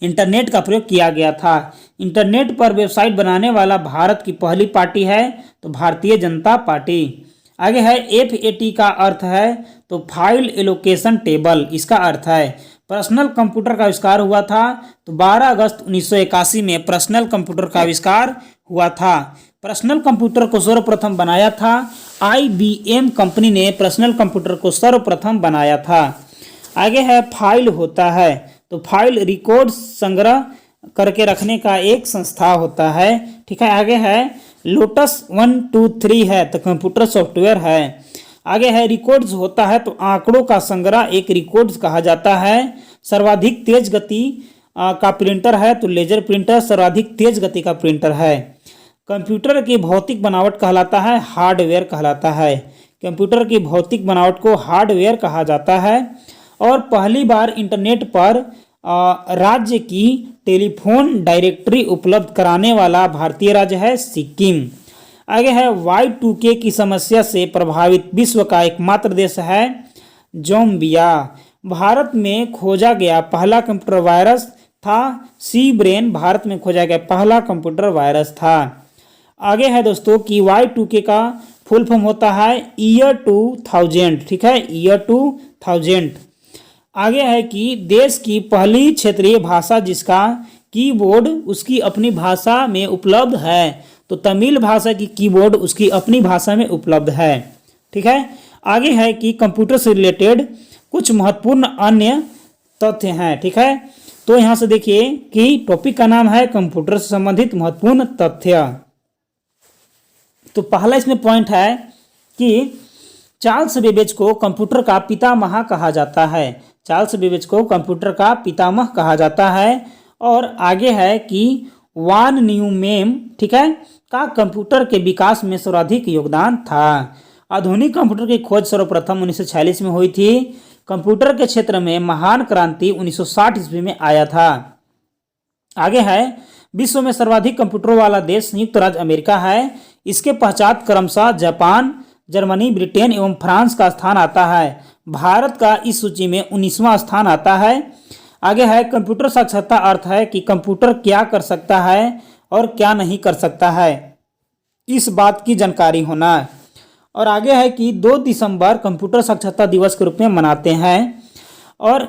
[SPEAKER 1] इंटरनेट का प्रयोग किया गया था। इंटरनेट पर वेबसाइट बनाने वाला भारत की पहली पार्टी है, तो भारतीय जनता पार्टी। आगे है FAT का अर्थ है, तो फाइल एलोकेशन टेबल इसका अर्थ है। पर्सनल कंप्यूटर का आविष्कार हुआ था, तो 12 अगस्त 1981 में पर्सनल कंप्यूटर का आविष्कार हुआ था। पर्सनल कंप्यूटर को सर्वप्रथम बनाया था IBM कंपनी ने पर्सनल कंप्यूटर को सर्वप्रथम बनाया था। आगे है फाइल होता है, तो फाइल रिकॉर्ड संग्रह करके रखने का एक संस्था होता है। ठीक है, आगे है लोटस 1 2 3 है, तो कंप्यूटर सॉफ्टवेयर है। आगे है रिकॉर्ड्स होता है, तो आंकड़ों का संग्रह एक रिकॉर्ड्स कहा जाता है। सर्वाधिक तेज गति का प्रिंटर है, तो लेजर प्रिंटर सर्वाधिक तेज गति का प्रिंटर है। कंप्यूटर की भौतिक बनावट कहलाता है हार्डवेयर कहलाता है। कंप्यूटर की भौतिक बनावट को हार्डवेयर कहा जाता है। और पहली बार इंटरनेट पर राज्य की टेलीफोन डायरेक्टरी उपलब्ध कराने वाला भारतीय राज्य है सिक्किम। आगे है Y2K की समस्या से प्रभावित विश्व का एकमात्र देश है ज़ाम्बिया। भारत में खोजा गया पहला कंप्यूटर वायरस था सी ब्रेन। भारत में खोजा गया पहला कंप्यूटर वायरस था। आगे है दोस्तों कि Y2K का फुल फॉर्म होता है ईयर 2000। ठीक है, ईयर 2000। आगे है कि देश की पहली क्षेत्रीय भाषा जिसका कीबोर्ड उसकी अपनी भाषा में उपलब्ध है, तो तमिल भाषा की कीबोर्ड उसकी अपनी भाषा में उपलब्ध है। ठीक है। आगे है कि कंप्यूटर से रिलेटेड कुछ महत्वपूर्ण अन्य तथ्य हैं। ठीक है, तो यहाँ से देखिए कि टॉपिक का नाम है कंप्यूटर से संबंधित महत्वपूर्ण तथ्य। तो पहला इसमें पॉइंट है कि चार्ल्स बेबेज को कंप्यूटर का पितामह कहा जाता है। चार्ल्स बेबेज को कंप्यूटर का पितामह कहा जाता है। और आगे है कि वान न्यूमैन, ठीक है, का कंप्यूटर के विकास में सर्वाधिक योगदान था। आधुनिक कंप्यूटर की खोज सर्वप्रथम 1946 में हुई थी। कंप्यूटर के क्षेत्र में महान क्रांति 1960 ईस्वी में आया था। आगे है विश्व में सर्वाधिक कंप्यूटरों वाला देश संयुक्त राज्य अमेरिका है। इसके पश्चात क्रमशः जापान, जर्मनी, ब्रिटेन एवं फ्रांस का स्थान आता है। भारत का इस सूची में 19वां स्थान आता है। आगे है कंप्यूटर साक्षरता अर्थ है कि कंप्यूटर क्या कर सकता है और क्या नहीं कर सकता है, इस बात की जानकारी होना। और आगे है कि 2 दिसंबर कंप्यूटर साक्षरता दिवस के रूप में मनाते हैं। और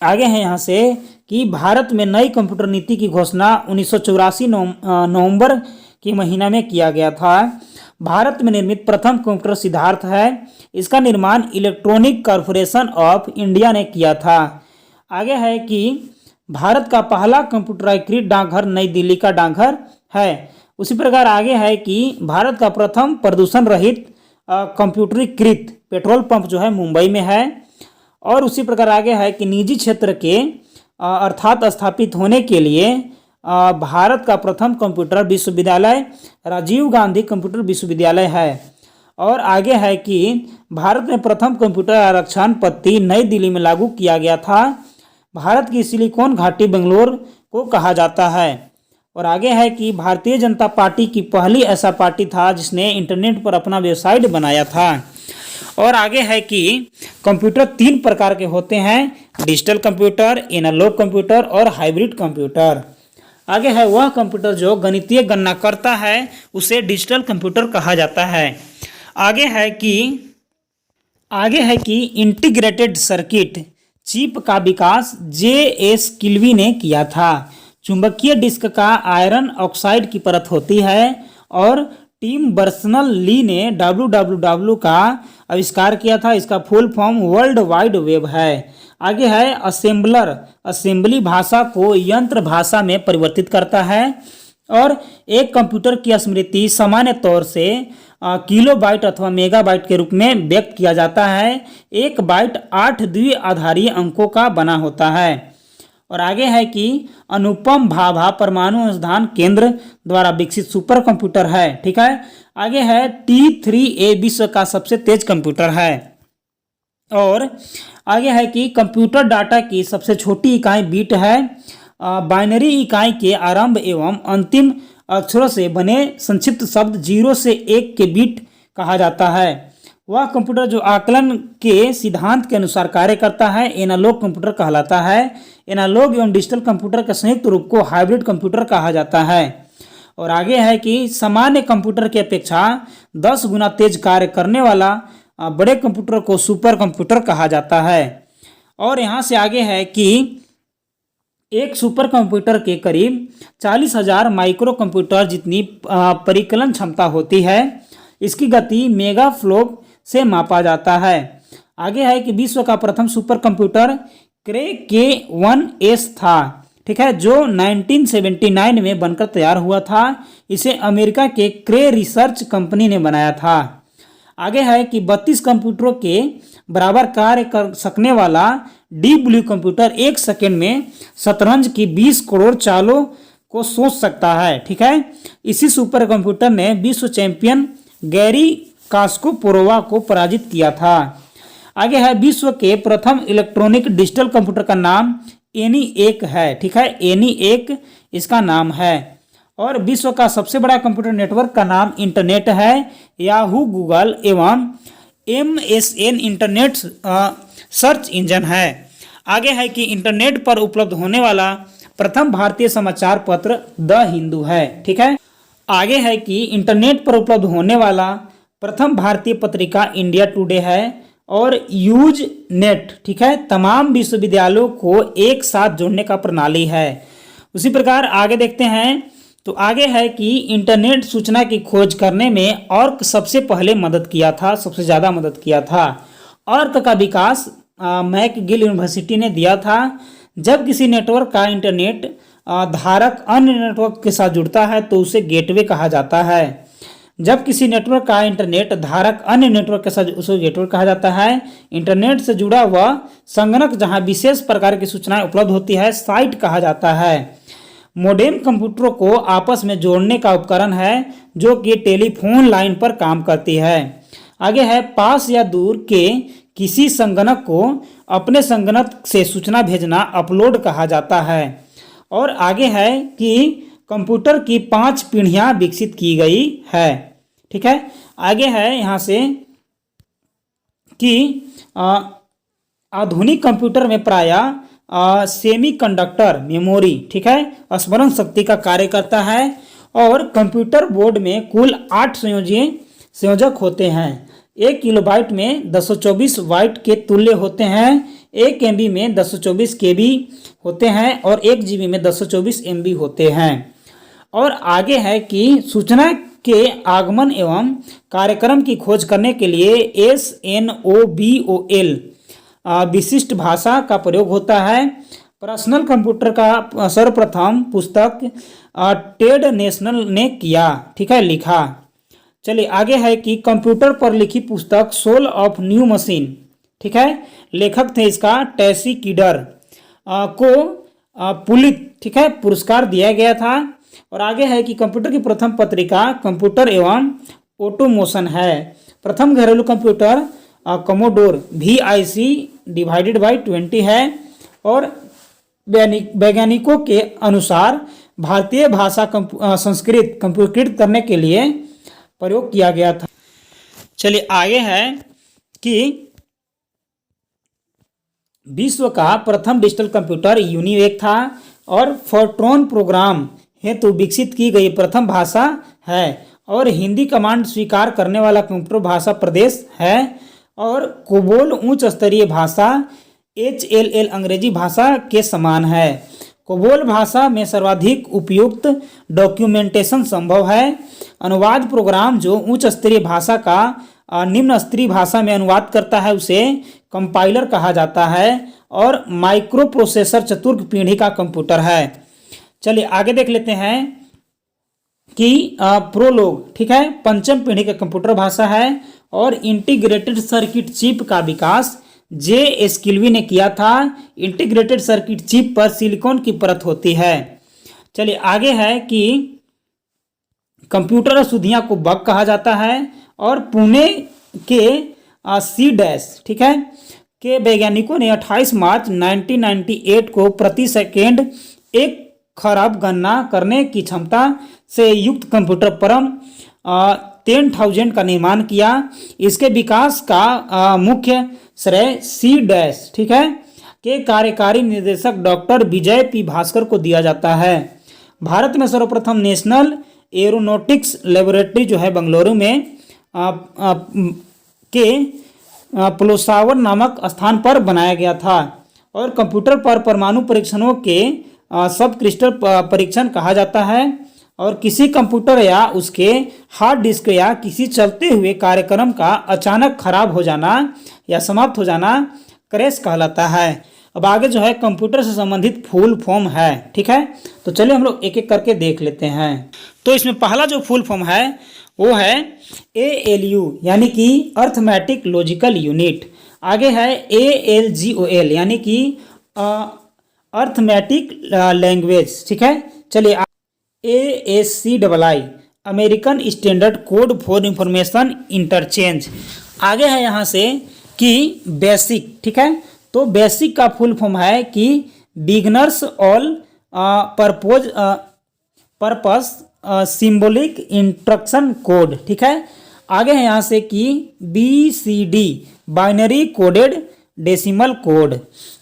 [SPEAKER 1] आगे है यहाँ से कि भारत में नई कंप्यूटर नीति की घोषणा 1984 नवंबर के महीना में किया गया था। भारत में निर्मित प्रथम कंप्यूटर सिद्धार्थ है। इसका निर्माण इलेक्ट्रॉनिक कॉरपोरेशन ऑफ इंडिया ने किया था। आगे है कि भारत का पहला कंप्यूटरीकृत डाकघर नई दिल्ली का डाकघर है। उसी प्रकार आगे है कि भारत का प्रथम प्रदूषण रहित कंप्यूटरीकृत पेट्रोल पंप जो है मुंबई में है। और उसी प्रकार आगे है कि निजी क्षेत्र के अर्थात स्थापित होने के लिए भारत का प्रथम कंप्यूटर विश्वविद्यालय राजीव गांधी कंप्यूटर विश्वविद्यालय है। और आगे है कि भारत में प्रथम कंप्यूटर आरक्षण पद्धति नई दिल्ली में लागू किया गया था। भारत की सिलिकॉन घाटी बेंगलोर को कहा जाता है। और आगे है कि भारतीय जनता पार्टी की पहली ऐसा पार्टी था जिसने इंटरनेट पर अपना वेबसाइट बनाया था। और आगे है कि कंप्यूटर 3 प्रकार के होते हैं, डिजिटल कंप्यूटर, एनालॉग कंप्यूटर और हाइब्रिड कंप्यूटर। आगे है वह कंप्यूटर जो गणितीय गणना करता है उसे डिजिटल कंप्यूटर कहा जाता है। आगे है कि इंटीग्रेटेड सर्किट चिप का विकास J.S. किल्वी ने किया था। चुंबकीय डिस्क का आयरन ऑक्साइड की परत होती है। और टिम बर्नर्स-ली ने WWW का आविष्कार किया था। इसका full form world wide web है। आगे है असेंबलर, असेंबली भाषा को यंत्र भाषा में परिवर्तित करता है। और एक कंप्यूटर की स्मृति सामान्य तौर से किलोबाइट अथवा मेगाबाइट के रूप में व्यक्त किया जाता है। एक बाइट 8 द्विआधारी अंकों का बना होता है। और आगे है कि अनुपम भाभा परमाणु अनुसंधान केंद्र द्वारा विकसित सुपर कंप्यूटर है। ठीक है। आगे है T3A विश्व का सबसे तेज कंप्यूटर है। और आगे है कि कंप्यूटर डाटा की सबसे छोटी इकाई बीट है। बाइनरी इकाई के आरंभ एवं अंतिम अक्षरों से बने संक्षिप्त शब्द 0 से 1 के बीट कहा जाता है। वह कंप्यूटर जो आकलन के सिद्धांत के अनुसार कार्य करता है एनालॉग कंप्यूटर कहलाता है। एनालॉग एवं डिजिटल कंप्यूटर के संयुक्त रूप को हाइब्रिड कंप्यूटर कहा जाता है। और आगे है कि सामान्य कंप्यूटर की अपेक्षा 10 गुना तेज कार्य करने वाला बड़े कंप्यूटर को सुपर कंप्यूटर कहा जाता है। और यहाँ से आगे है कि एक सुपर कंप्यूटर के करीब 40,000 माइक्रो कंप्यूटर जितनी परिकलन क्षमता होती है। इसकी गति मेगा फ्लोप से मापा जाता है। आगे है कि विश्व का प्रथम सुपर कंप्यूटर क्रे K1S था। ठीक है, जो 1979 में बनकर तैयार हुआ था। इसे अमेरिका के क्रे रिसर्च कंपनी ने बनाया था। आगे है कि 32 कंप्यूटरों के बराबर कार्य कर सकने वाला डीप ब्लू कंप्यूटर 1 सेकेंड में शतरंज की 20 करोड़ चालों को सोच सकता है। ठीक है, इसी सुपर कंप्यूटर ने विश्व चैंपियन गैरी कास्पारोवा को पराजित किया था। आगे है विश्व के प्रथम इलेक्ट्रॉनिक डिजिटल कंप्यूटर का नाम ENIAC है। ठीक है, ENIAC इसका नाम है। और विश्व का सबसे बड़ा कंप्यूटर नेटवर्क का नाम इंटरनेट है। याहू, गूगल एवं MSN इंटरनेट सर्च इंजन है। आगे है कि इंटरनेट पर उपलब्ध होने वाला प्रथम भारतीय समाचार पत्र द हिंदू है। ठीक है, आगे है कि इंटरनेट पर उपलब्ध होने वाला प्रथम भारतीय पत्रिका इंडिया टुडे है। और यूज नेट, ठीक है, तमाम विश्वविद्यालयों को एक साथ जोड़ने का प्रणाली है। उसी प्रकार आगे देखते हैं, तो आगे है कि इंटरनेट सूचना की खोज करने में और सबसे पहले मदद किया था, सबसे ज़्यादा मदद किया था। अर्क का विकास मैकगिल यूनिवर्सिटी ने दिया था। जब किसी नेटवर्क का इंटरनेट धारक अन्य नेटवर्क के साथ जुड़ता है तो उसे गेटवे कहा जाता है। जब किसी नेटवर्क का इंटरनेट धारक अन्य नेटवर्क के साथ, उसे गेटवे कहा जाता है। इंटरनेट से जुड़ा हुआ संगणक जहां विशेष प्रकार की सूचनाएं उपलब्ध होती है, साइट कहा जाता है। मोडेम कंप्यूटरों को आपस में जोड़ने का उपकरण है जो कि टेलीफोन लाइन पर काम करती है। आगे है, पास या दूर के किसी संगणक को अपने संगणक से सूचना भेजना अपलोड कहा जाता है। और आगे है कि कंप्यूटर की 5 पीढ़ियां विकसित की गई है। ठीक है, आगे है यहाँ से कि आधुनिक कंप्यूटर में प्रायः सेमीकंडक्टर मेमोरी, ठीक है, स्मरण शक्ति का कार्य करता है। और कंप्यूटर बोर्ड में कुल 8 संयोजक होते हैं। 1 किलोबाइट में 224 बाइट के तुल्य होते हैं। 1 MB में 224 KB होते हैं और 1 GB में 224 MB होते हैं। और आगे है कि सूचना के आगमन एवं कार्यक्रम की खोज करने के लिए SNOBOL विशिष्ट भाषा का प्रयोग होता है। पर्सनल कंप्यूटर का सर्वप्रथम पुस्तक टेड नेशनल ने किया, ठीक है, लिखा। चलिए आगे है कि कंप्यूटर पर लिखी पुस्तक सोल ऑफ न्यू मशीन, ठीक है, लेखक थे इसका टैसी कीडर को पुलित, ठीक है, पुरस्कार दिया गया था। और आगे है कि कंप्यूटर की प्रथम पत्रिका कंप्यूटर एवं ऑटोमोशन है। प्रथम घरेलू कंप्यूटर कमोडोर VIC/20 है। और वैज्ञानिकों के अनुसार भारतीय भाषा संस्कृत कंप्यूटरीकृत करने के लिए प्रयोग किया गया था। चलिए आगे है कि विश्व का प्रथम डिजिटल कंप्यूटर यूनिवेक था और फोर्ट्रॉन प्रोग्राम हेतु विकसित की गई प्रथम भाषा है। और हिंदी कमांड स्वीकार करने वाला कंप्यूटर भाषा प्रदेश है। और कोबोल उच्च स्तरीय भाषा HLL अंग्रेजी भाषा के समान है। कोबोल भाषा में सर्वाधिक उपयुक्त डॉक्यूमेंटेशन संभव है। अनुवाद प्रोग्राम जो उच्च स्तरीय भाषा का निम्न स्तरीय भाषा में अनुवाद करता है उसे कंपाइलर कहा जाता है। और माइक्रो प्रोसेसर चतुर्थ पीढ़ी का कंप्यूटर है। चलिए आगे देख लेते हैं कि प्रोलोग, ठीक है, पंचम पीढ़ी का कंप्यूटर भाषा है। और इंटीग्रेटेड सर्किट चिप का विकास जे स्किल्वी ने किया था। इंटीग्रेटेड सर्किट चिप पर सिलिकॉन की परत होती है। चलिए आगे है कि कंप्यूटर अशुद्धियां को बग कहा जाता है। और पुणे के C-, ठीक है, के वैज्ञानिकों ने 28 मार्च 1998 को प्रति सेकेंड 1 खरब गणना करने की क्षमता से युक्त कंप्यूटर परम 10,000 का निर्माण किया। इसके विकास का मुख्य श्रेय C-, ठीक है, के कार्यकारी निर्देशक डॉक्टर विजय P. भास्कर को दिया जाता है। भारत में सर्वप्रथम नेशनल एरोनॉटिक्स लेबोरेटरी जो है बेंगलुरु में के प्लोसावर नामक स्थान पर बनाया गया था। और कंप्यूटर पर परमाणु परीक्षणों के सब क्रिस्टल परीक्षण कहा जाता है। और किसी कंप्यूटर या उसके हार्ड डिस्क या किसी चलते हुए कार्यक्रम का अचानक खराब हो जाना या समाप्त हो जाना क्रैश कहलाता है। अब आगे जो है कंप्यूटर से संबंधित फुल फॉर्म है, ठीक है, तो चलिए हम लोग एक एक करके देख लेते हैं। तो इसमें पहला जो फुल फॉर्म है वो है ALU यानी कि अर्थमेटिक लॉजिकल यूनिट। आगे है ALGOL यानी कि अर्थमेटिक लैंग्वेज, ठीक है। चलिए ASCII American standard code for information interchange. आगे है यहाँ से कि बेसिक, ठीक है, तो बेसिक का फुल फॉर्म है कि beginners all purpose symbolic instruction code, ठीक है। आगे है यहाँ से कि BCD binary coded decimal code.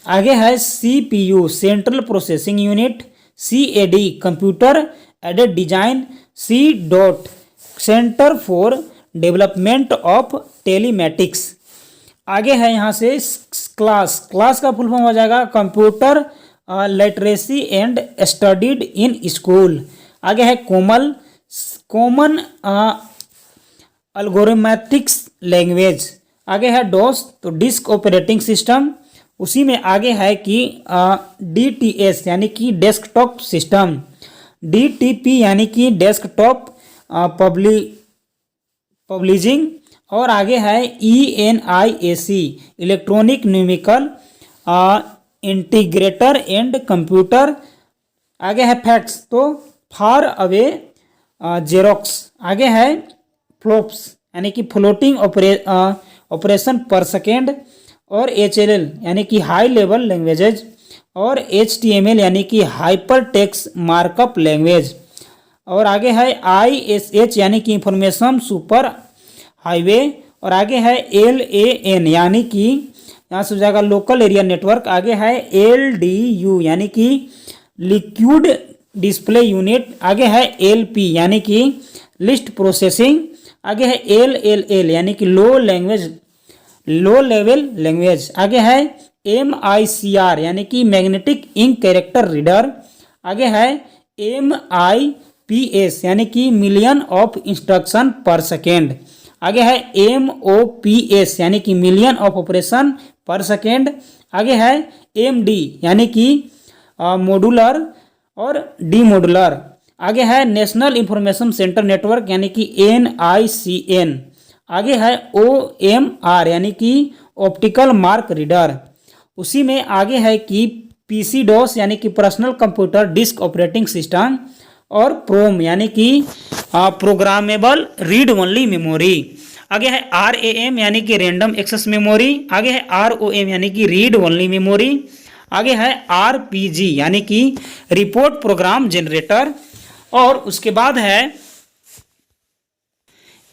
[SPEAKER 1] आगे है CPU central processing unit. CAD computer aided design. C. Centre for development of telematics. आगे है यहाँ से क्लास। क्लास का फुल फॉर्म हो जाएगा computer literacy and studied in school. आगे है कोमल, कॉमन अल्गोरिथमिक्स लैंग्वेज। आगे है डॉस, तो डिस्क ऑपरेटिंग सिस्टम। उसी में आगे है कि DTS यानी कि डेस्कटॉप सिस्टम, DTP यानी कि डेस्कटॉप पब्लिशिंग, और आगे है ENIAC electronic numerical integrator and computer. आगे है फैक्ट्स, तो फार अवे जेरोक्स। आगे है फ्लोप्स यानी कि फ्लोटिंग ऑपरेशन पर सेकेंड, और HLL यानी कि हाई लेवल लैंग्वेजेज, और HTML यानी कि हाइपर टेक्स्ट मार्कअप लैंग्वेज। और आगे है ISH यानी कि इंफॉर्मेशन सुपर हाईवे, और आगे है LAN यानी कि यहाँ से हो जाएगा लोकल एरिया नेटवर्क। आगे है LDU यानी कि लिक्विड डिस्प्ले यूनिट। आगे है LP यानी कि लिस्ट प्रोसेसिंग। आगे है LLL यानी कि लो लेवल लैंग्वेज। आगे है MICR यानी कि मैग्नेटिक इंक कैरेक्टर रीडर। आगे है MIPS यानी कि मिलियन ऑफ इंस्ट्रक्शन पर सेकेंड। आगे है MOPS यानी कि मिलियन ऑफ ऑपरेशन पर सेकेंड। आगे है MD यानी कि मॉड्यूलर और डी मॉड्यूलर। आगे है नेशनल इंफॉर्मेशन सेंटर नेटवर्क यानी कि NICN। आगे है OMR यानी कि ऑप्टिकल मार्क रीडर। उसी में आगे है कि PC DOS यानी कि personal computer disk operating system, और प्रोम यानी कि प्रोग्रामेबल रीड ओनली मेमोरी। आगे है RAM यानी कि रैंडम एक्सेस मेमोरी। आगे है ROM यानी कि रीड ओनली मेमोरी। आगे है RPG यानी कि रिपोर्ट प्रोग्राम जनरेटर, और उसके बाद है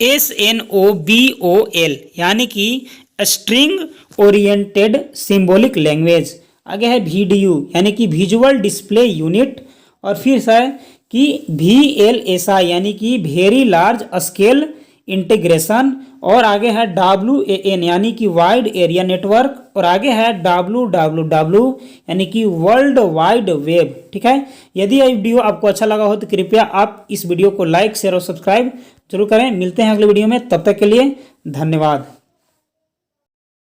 [SPEAKER 1] SNOBOL यानी कि स्ट्रिंग ओरिएंटेड सिंबॉलिक लैंग्वेज। आगे है VDU यानी कि विजुअल डिस्प्ले यूनिट, और फिर है कि VLSI यानी कि वेरी लार्ज स्केल इंटीग्रेशन, और आगे है WAN यानी कि वाइड एरिया नेटवर्क, और आगे है WWW यानी कि वर्ल्ड वाइड वेब। ठीक है, यदि यह वीडियो आपको अच्छा लगा हो तो कृपया आप इस वीडियो को लाइक शेयर और सब्सक्राइब जरूर करें। मिलते हैं अगले वीडियो में, तब तक के लिए धन्यवाद।